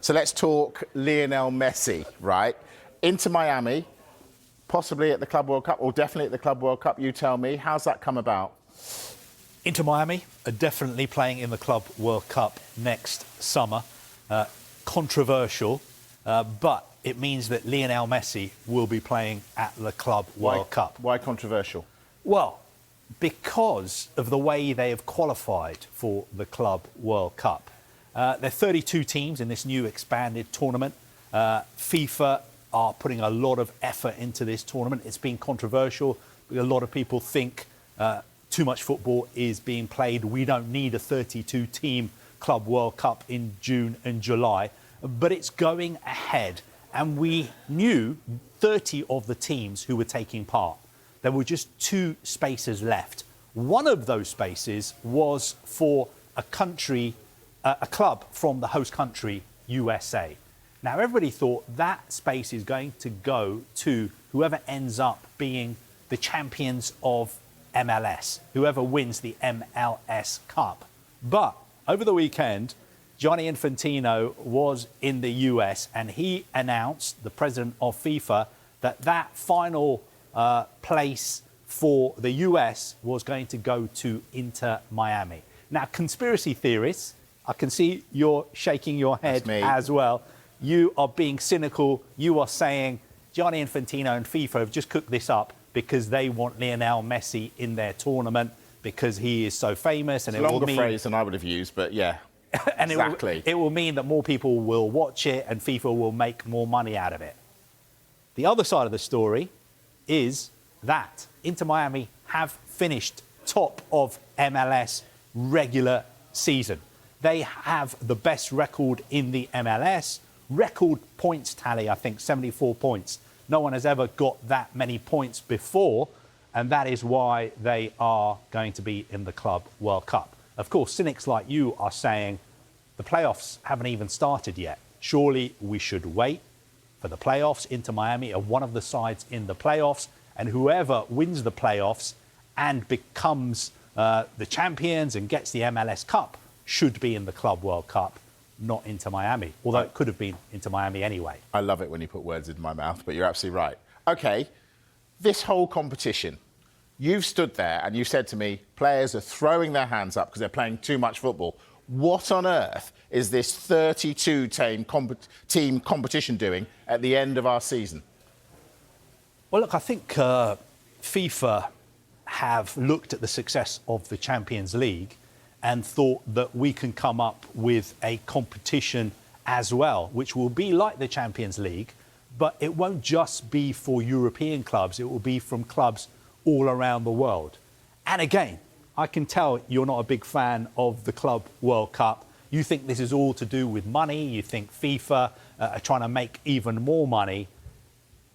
So let's talk Lionel Messi, right? Into Miami, possibly at the Club World Cup, or definitely at the Club World Cup. You tell me, how's that come about? Inter Miami are definitely playing in the Club World Cup next summer. Controversial, but it means that Lionel Messi will be playing at the Club World Cup. Why controversial? Well, because of the way they have qualified for the Club World Cup. There are 32 teams in this new expanded tournament. FIFA are putting a lot of effort into this tournament. It's been controversial. A lot of people think too much football is being played. We don't need a 32-team Club World Cup in June and July. But it's going ahead. And we knew 30 of the teams who were taking part. There were just 2 spaces left. One of those spaces was for a club from the host country, USA. Now, everybody thought that space is going to go to whoever ends up being the champions of MLS, whoever wins the MLS Cup. But over the weekend, Gianni Infantino was in the US and he announced, the president of FIFA, that final place for the US was going to go to Inter Miami. Now, conspiracy theorists, I can see you're shaking your head as well. You are being cynical. You are saying Gianni Infantino and FIFA have just cooked this up because they want Lionel Messi in their tournament because he is so famous. And it's a longer phrase than I would have used, but yeah. And exactly. It will mean that more people will watch it and FIFA will make more money out of it. The other side of the story is that Inter Miami have finished top of MLS regular season. They have the best record in the MLS, record points tally, I think, 74 points. No one has ever got that many points before, and that is why they are going to be in the Club World Cup. Of course, cynics like you are saying the playoffs haven't even started yet. Surely we should wait for the playoffs. Inter Miami are one of the sides in the playoffs, and whoever wins the playoffs and becomes the champions and gets the MLS Cup should be in the Club World Cup, not Inter Miami, although it could have been Inter Miami anyway. I love it when you put words in my mouth, but you're absolutely right. OK, this whole competition, you've stood there and you said to me, players are throwing their hands up because they're playing too much football. What on earth is this 32-team competition doing at the end of our season? Well, look, I think FIFA have looked at the success of the Champions League and thought that we can come up with a competition as well, which will be like the Champions League, but it won't just be for European clubs. It will be from clubs all around the world. And again, I can tell you're not a big fan of the Club World Cup. You think this is all to do with money. You think FIFA are trying to make even more money.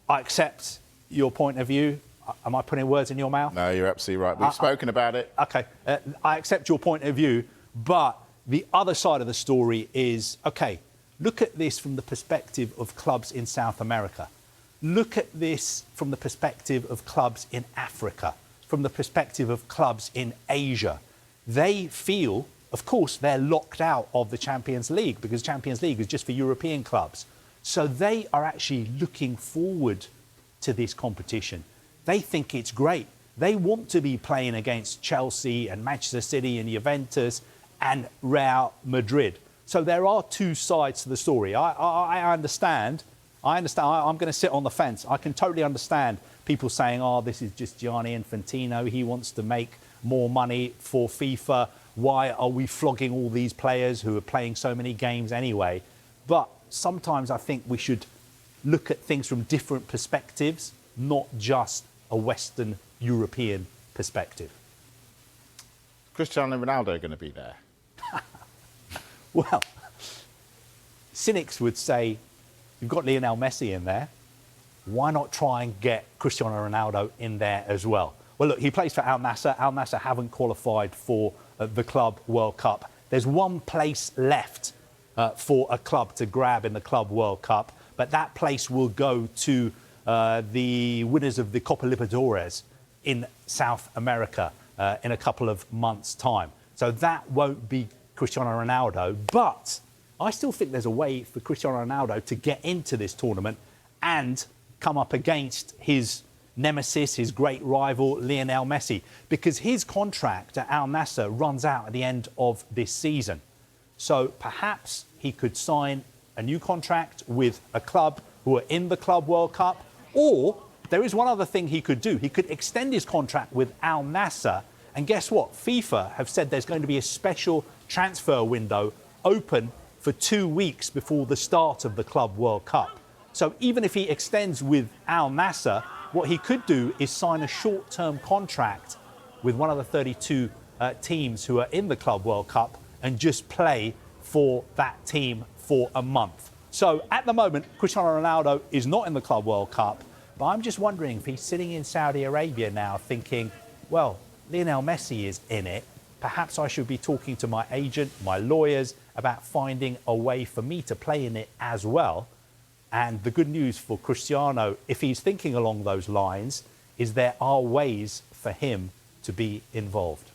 I accept your point of view. Am I putting words in your mouth? No, you're absolutely right. We've spoken about it. OK, I accept your point of view. But the other side of the story is, OK, look at this from the perspective of clubs in South America. Look at this from the perspective of clubs in Africa, from the perspective of clubs in Asia. They feel, of course, they're locked out of the Champions League because Champions League is just for European clubs. So they are actually looking forward to this competition. They think it's great. They want to be playing against Chelsea and Manchester City and Juventus and Real Madrid. So there are 2 sides to the story. I understand. I'm going to sit on the fence. I can totally understand people saying, oh, this is just Gianni Infantino. He wants to make more money for FIFA. Why are we flogging all these players who are playing so many games anyway? But sometimes I think we should look at things from different perspectives, not just a Western European perspective. Cristiano Ronaldo going to be there? Well, cynics would say, you've got Lionel Messi in there. Why not try and get Cristiano Ronaldo in there as well? Well, look, he plays for Al-Nassr. Al-Nassr haven't qualified for the Club World Cup. There's one place left for a club to grab in the Club World Cup, but that place will go to the winners of the Copa Libertadores in South America in a couple of months' time. So that won't be Cristiano Ronaldo, but I still think there's a way for Cristiano Ronaldo to get into this tournament and come up against his nemesis, his great rival, Lionel Messi, because his contract at Al-Nassr runs out at the end of this season. So perhaps he could sign a new contract with a club who are in the Club World Cup, or there is one other thing he could do. He could extend his contract with Al-Nassr, and guess what? FIFA have said there's going to be a special transfer window open for 2 weeks before the start of the Club World Cup. So even if he extends with Al-Nassr, what he could do is sign a short-term contract with one of the 32 teams who are in the Club World Cup and just play for that team for a month. So at the moment, Cristiano Ronaldo is not in the Club World Cup, but I'm just wondering if he's sitting in Saudi Arabia now thinking, well, Lionel Messi is in it. Perhaps I should be talking to my agent, my lawyers, about finding a way for me to play in it as well. And the good news for Cristiano, if he's thinking along those lines, is there are ways for him to be involved.